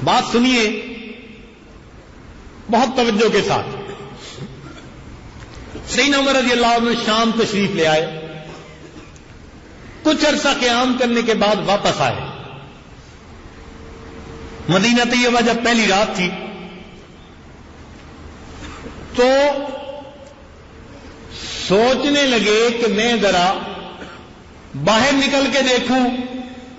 بات سنیے بہت توجہ کے ساتھ. سیدنا عمر رضی اللہ عنہ شام تشریف لے آئے. کچھ عرصہ قیام کرنے کے بعد واپس آئے. مدینہ طیبہ جب پہلی رات تھی تو سوچنے لگے کہ میں ذرا باہر نکل کے دیکھوں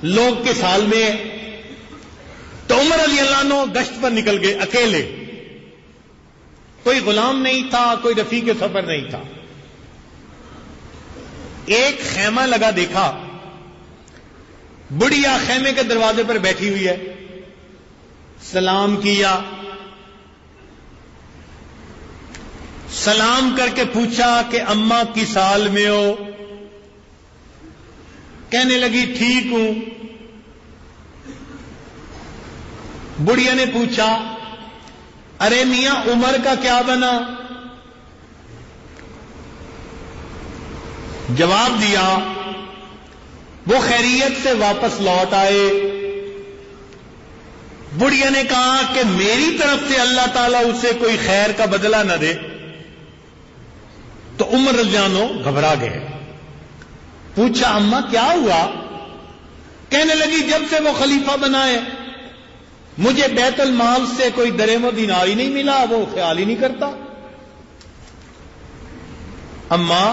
لوگ کس حال میں ہیں. تو عمر رضی اللہ عنہ گشت پر نکل گئے اکیلے. کوئی غلام نہیں تھا, کوئی رفیق سفر نہیں تھا. ایک خیمہ لگا دیکھا, بڑھیا خیمے کے دروازے پر بیٹھی ہوئی ہے. سلام کیا, سلام کر کے پوچھا کہ اماں کس حال میں ہو؟ کہنے لگی ٹھیک ہوں. بڑھیا نے پوچھا ارے میاں عمر کا کیا بنا؟ جواب دیا وہ خیریت سے واپس لوٹ آئے. بڑھیا نے کہا کہ میری طرف سے اللہ تعالیٰ اسے کوئی خیر کا بدلہ نہ دے. تو عمر رضی اللہ عنہ گھبرا گئے. پوچھا اماں کیا ہوا؟ کہنے لگی جب سے وہ خلیفہ بنائے مجھے بیت المال سے کوئی درہم و دینار ہی نہیں ملا, وہ خیال ہی نہیں کرتا. اماں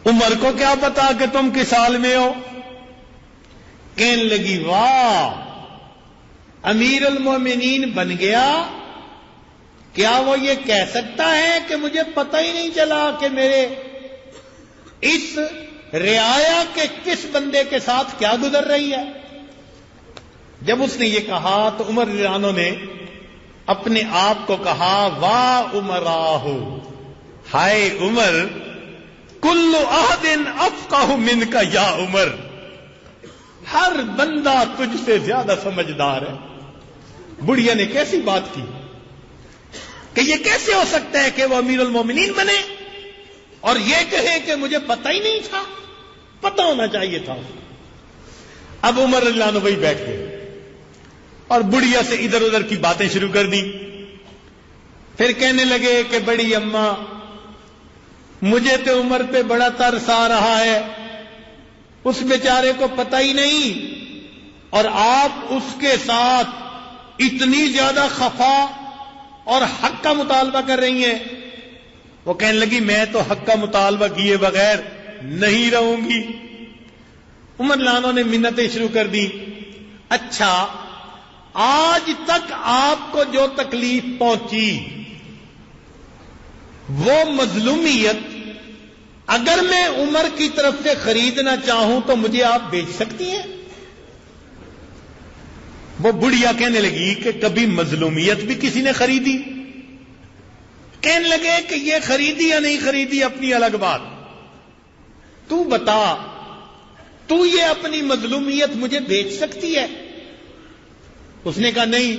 عمر کو کیا پتا کہ تم کس حال میں ہو؟ کہنے لگی واہ امیر المومنین بن گیا, کیا وہ یہ کہہ سکتا ہے کہ مجھے پتہ ہی نہیں چلا کہ میرے اس رعایا کے کس بندے کے ساتھ کیا گزر رہی ہے؟ جب اس نے یہ کہا تو عمر رضی اللہ عنہ نے اپنے آپ کو کہا واہ عمراہ, ہائے عمر, کل احد افقہ منک یا عمر, ہر بندہ تجھ سے زیادہ سمجھدار ہے. بڑھیا نے کیسی بات کی کہ یہ کیسے ہو سکتا ہے کہ وہ امیر المومنین بنے اور یہ کہے کہ مجھے پتہ ہی نہیں تھا, پتہ ہونا چاہیے تھا. اب عمر رضی اللہ عنہ وہی بیٹھ گئے اور بڑھیا سے ادھر ادھر کی باتیں شروع کر دی. پھر کہنے لگے کہ بڑی اماں مجھے تو عمر پہ بڑا ترس آ رہا ہے, اس بیچارے کو پتہ ہی نہیں اور آپ اس کے ساتھ اتنی زیادہ خفا اور حق کا مطالبہ کر رہی ہیں. وہ کہنے لگی میں تو حق کا مطالبہ کیے بغیر نہیں رہوں گی. عمر لانوں نے منتیں شروع کر دی. اچھا آج تک آپ کو جو تکلیف پہنچی وہ مظلومیت اگر میں عمر کی طرف سے خریدنا چاہوں تو مجھے آپ بیچ سکتی ہیں؟ وہ بڑھیا کہنے لگی کہ کبھی مظلومیت بھی کسی نے خریدی؟ کہنے لگے کہ یہ خریدی یا نہیں خریدی اپنی الگ بات, تو بتا تو یہ اپنی مظلومیت مجھے بیچ سکتی ہے؟ اس نے کہا نہیں.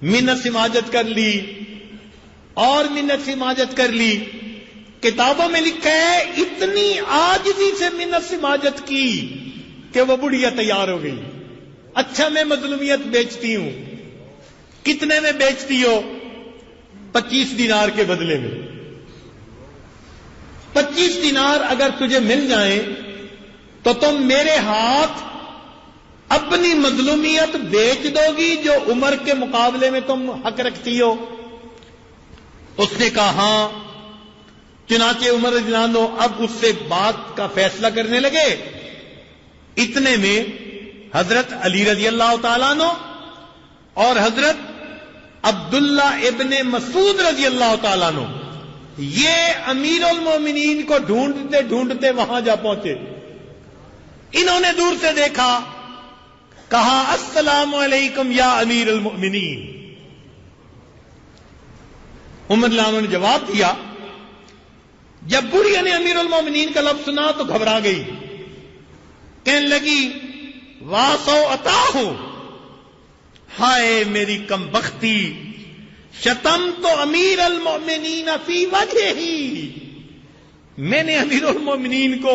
منت سماجت کر لی اور منت سماجت کر لی. کتابوں میں لکھا ہے اتنی عاجزی سے منت سماجت کی کہ وہ بڑھیا تیار ہو گئی. اچھا میں مظلومیت بیچتی ہوں. کتنے میں بیچتی ہو؟ 25 دینار کے بدلے میں. 25 دینار اگر تجھے مل جائیں تو تم میرے ہاتھ اپنی مظلومیت بیچ دو گی جو عمر کے مقابلے میں تم حق رکھتی ہو؟ اس نے کہا ہاں. چنانچہ عمر رضی اللہ عنہ اب اس سے بات کا فیصلہ کرنے لگے. اتنے میں حضرت علی رضی اللہ تعالیٰ عنہ اور حضرت عبداللہ ابن مسعود رضی اللہ تعالیٰ عنہ یہ امیر المومنین کو ڈھونڈتے ڈھونڈتے وہاں جا پہنچے. انہوں نے دور سے دیکھا, کہا السلام علیکم یا امیر المؤمنین. عمر رضی اللہ عنہ نے جواب دیا. جب بڑھیا نے امیر المومنین کا لفظ سنا تو گھبرا گئی. کہنے لگی واسو عطا ہوں, ہائے میری کم بختی, شتم تو امیر المؤمنین فی وجہ ہی, میں نے امیر المؤمنین کو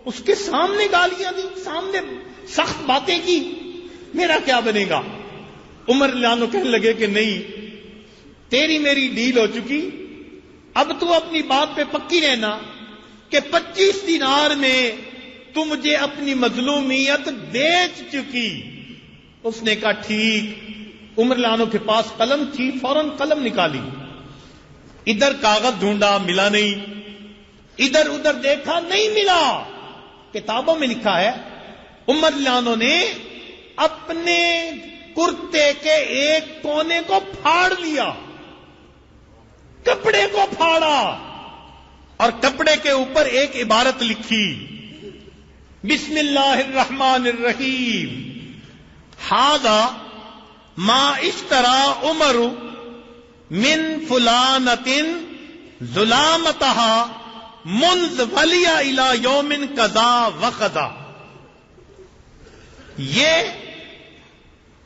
اس کے سامنے گالیاں دی, سامنے سخت باتیں کی, میرا کیا بنے گا؟ عمر لانو کہنے لگے کہ نہیں، تیری میری ڈیل ہو چکی، اب تو اپنی بات پہ پکی رہنا کہ 25 دینار میں تو مجھے اپنی مظلومیت بیچ چکی۔ اس نے کہا ٹھیک۔ عمر لانو کے پاس قلم تھی، فوراً قلم نکالی، ادھر کاغذ ڈھونڈا، ملا نہیں، ادھر ادھر دیکھا، نہیں ملا۔ کتابوں میں لکھا ہے عمر لانو نے اپنے کرتے کے ایک کونے کو پھاڑ لیا، کپڑے کو پھاڑا، اور کپڑے کے اوپر ایک عبارت لکھی، بسم اللہ الرحمن الرحیم، ھذا ما اشترى عمر من فلانۃ ظلامتها منذ ولی الی یوم کذا وکذا۔ یہ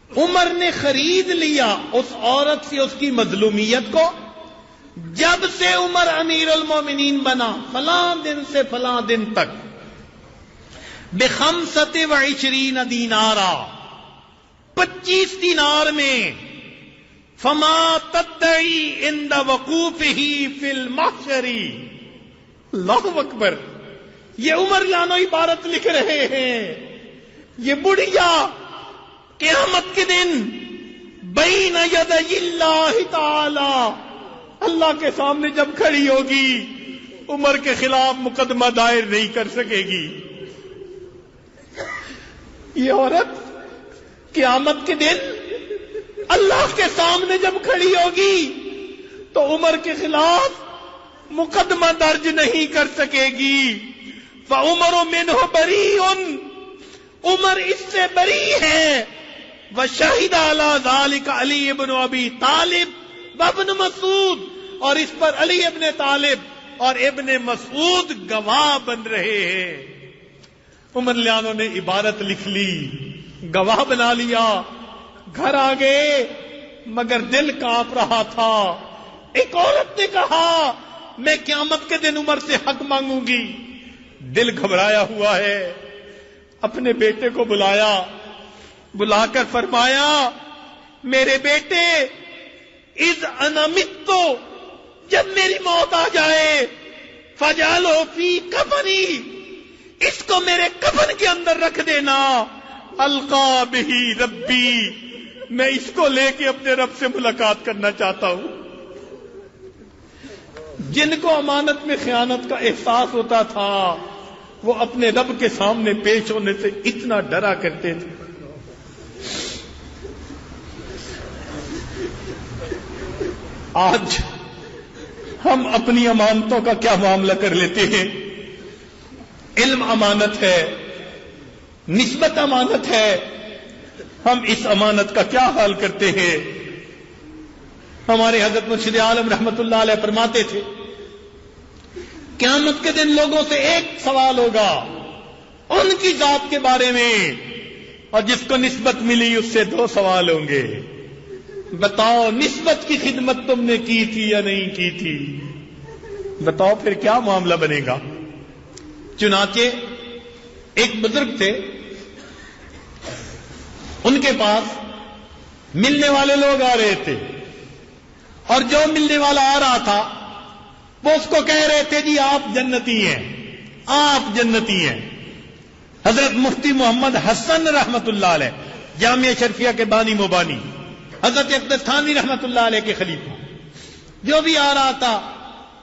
عمر نے خرید لیا اس عورت سے اس کی مظلومیت کو جب سے عمر امیر المومنین بنا، فلاں دن سے فلاں دن تک، ب25 دینارا، 25 دینار میں، فما تدعی عند وقوفہ فی المحشر۔ اللہ اکبر، یہ عمر لانو عبارت لکھ رہے ہیں، یہ بڑھیا قیامت کے دن بین یدی اللہ تعالی، اللہ کے سامنے جب کھڑی ہوگی عمر کے خلاف مقدمہ دائر نہیں کر سکے گی۔ یہ عورت قیامت کے دن اللہ کے سامنے جب کھڑی ہوگی تو عمر کے خلاف مقدمہ درج نہیں کر سکے گی۔ فعمر منہ بریء، عمر اس سے بری ہے۔ وشہد علی ذلک علی ابن ابی طالب وابن مسعود، اور اس پر علی ابن طالب اور ابن مسعود گواہ بن رہے ہیں۔ عمر لانو نے عبارت لکھ لی، گواہ بنا لیا، گھر آ گئے، مگر دل کانپ رہا تھا۔ ایک عورت نے کہا میں قیامت کے دن عمر سے حق مانگوں گی، دل گھبرایا ہوا ہے۔ اپنے بیٹے کو بلایا، بلا کر فرمایا میرے بیٹے، اذ انا مت، جب میری موت آ جائے، فجعلہ فی کفنی، اس کو میرے کفن کے اندر رکھ دینا، القا بہ ربی، میں اس کو لے کے اپنے رب سے ملاقات کرنا چاہتا ہوں۔ جن کو امانت میں خیانت کا احساس ہوتا تھا وہ اپنے رب کے سامنے پیش ہونے سے اتنا ڈرا کرتے تھے۔ آج ہم اپنی امانتوں کا کیا معاملہ کر لیتے ہیں؟ علم امانت ہے، نسبت امانت ہے، ہم اس امانت کا کیا حال کرتے ہیں؟ ہمارے حضرت مرشد عالم رحمت اللہ علیہ فرماتے تھے قیامت کے دن لوگوں سے ایک سوال ہوگا ان کی ذات کے بارے میں، اور جس کو نسبت ملی اس سے 2 سوال ہوں گے۔ بتاؤ نسبت کی خدمت تم نے کی تھی یا نہیں کی تھی؟ بتاؤ پھر کیا معاملہ بنے گا؟ چنانچہ ایک بزرگ تھے، ان کے پاس ملنے والے لوگ آ رہے تھے، اور جو ملنے والا آ رہا تھا وہ اس کو کہہ رہے تھے جی آپ جنتی ہیں، آپ جنتی ہیں۔ حضرت مفتی محمد حسن رحمت اللہ علیہ، جامعہ شرفیہ کے بانی مبانی، حضرت اقدس تھانوی رحمت اللہ علیہ کے خلیفہ، جو بھی آ رہا تھا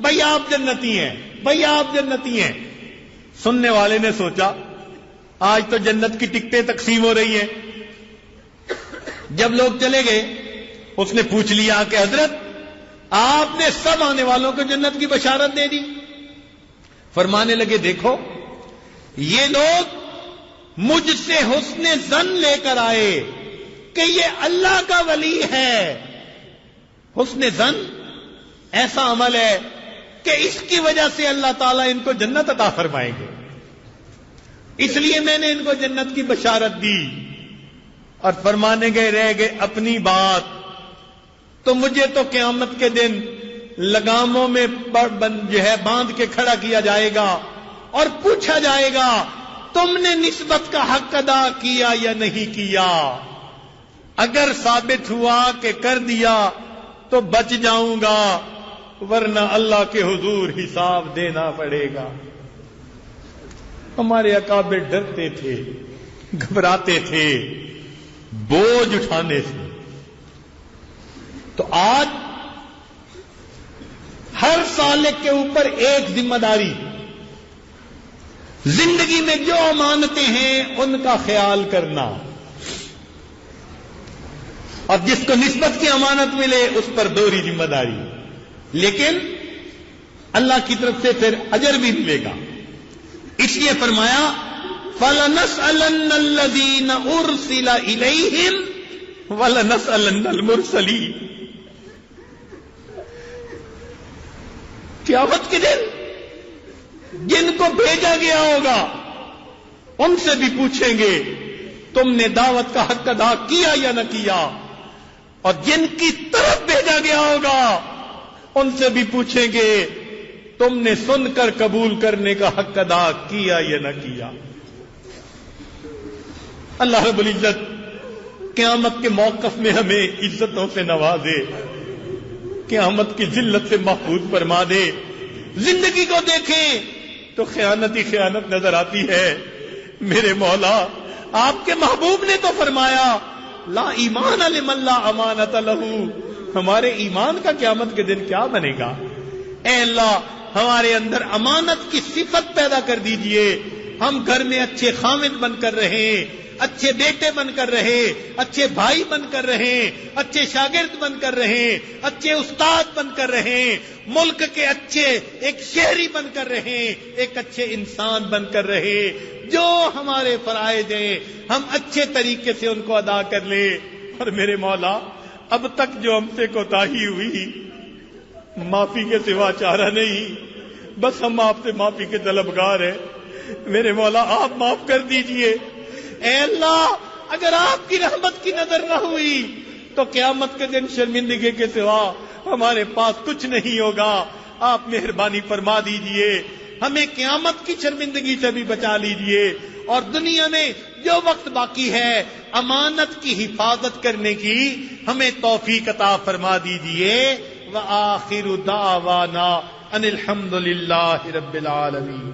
بھائی آپ جنتی ہیں، بھائی آپ جنتی ہیں۔ سننے والے نے سوچا آج تو جنت کی ٹکٹیں تقسیم ہو رہی ہیں۔ جب لوگ چلے گئے اس نے پوچھ لیا کہ حضرت آپ نے سب آنے والوں کو جنت کی بشارت دے دی؟ فرمانے لگے دیکھو یہ لوگ مجھ سے حسن ظن لے کر آئے کہ یہ اللہ کا ولی ہے۔ حسن ظن ایسا عمل ہے کہ اس کی وجہ سے اللہ تعالیٰ ان کو جنت عطا فرمائیں گے، اس لیے میں نے ان کو جنت کی بشارت دی۔ اور فرمانے گئے رہ گئے اپنی بات، تو مجھے تو قیامت کے دن لگاموں میں جو ہے باندھ کے کھڑا کیا جائے گا اور پوچھا جائے گا تم نے نسبت کا حق ادا کیا یا نہیں کیا؟ اگر ثابت ہوا کہ کر دیا تو بچ جاؤں گا، ورنہ اللہ کے حضور حساب دینا پڑے گا۔ ہمارے اکابر ڈرتے تھے، گھبراتے تھے بوجھ اٹھانے سے۔ تو آج ہر سالک کے اوپر ایک ذمہ داری، زندگی میں جو امانتیں ہیں ان کا خیال کرنا، اور جس کو نسبت کی امانت ملے اس پر دوہری ذمہ داری، لیکن اللہ کی طرف سے پھر اجر بھی ملے گا۔ اس لیے فرمایا فَلَنَسْأَلَنَّ الَّذِينَ أُرْسِلَ إِلَيْهِمْ وَلَنَسْأَلَنَّ الْمُرْسَلِينَ۔ قیامت کے دن جن کو بھیجا گیا ہوگا ان سے بھی پوچھیں گے تم نے دعوت کا حق ادا کیا یا نہ کیا، اور جن کی طرف بھیجا گیا ہوگا ان سے بھی پوچھیں گے تم نے سن کر قبول کرنے کا حق ادا کیا یا نہ کیا۔ اللہ رب العزت قیامت کے موقف میں ہمیں عزتوں سے نوازے، قیامت کی ذلت سے محفوظ فرما دے۔ زندگی کو دیکھیں تو خیانت ہی خیانت نظر آتی ہے۔ میرے مولا، آپ کے محبوب نے تو فرمایا لا ایمان لمن لا امانت لہ، ہمارے ایمان کا قیامت کے دن کیا بنے گا؟ اے اللہ، ہمارے اندر امانت کی صفت پیدا کر دیجئے، ہم گھر میں اچھے خامد بن کر رہیں، اچھے بیٹے بن کر رہے، اچھے بھائی بن کر رہے، اچھے شاگرد بن کر رہے، اچھے استاد بن کر رہے، ملک کے اچھے ایک شہری بن کر رہے، ایک اچھے انسان بن کر رہے۔ جو ہمارے فرائض ہیں ہم اچھے طریقے سے ان کو ادا کر لیں۔ اور میرے مولا، اب تک جو ہم سے کوتاہی ہوئی معافی کے سوا چارہ نہیں، بس ہم آپ سے معافی کے طلبگار ہیں۔ میرے مولا، آپ معاف کر دیجئے۔ اے اللہ، اگر آپ کی رحمت کی نظر نہ ہوئی تو قیامت کے دن شرمندگی کے سوا ہمارے پاس کچھ نہیں ہوگا۔ آپ مہربانی فرما دیجئے، ہمیں قیامت کی شرمندگی سے بھی بچا لیجئے، اور دنیا میں جو وقت باقی ہے امانت کی حفاظت کرنے کی ہمیں توفیق عطا فرما دیجئے۔ وآخر دعوانا ان الحمد للہ رب العالمین۔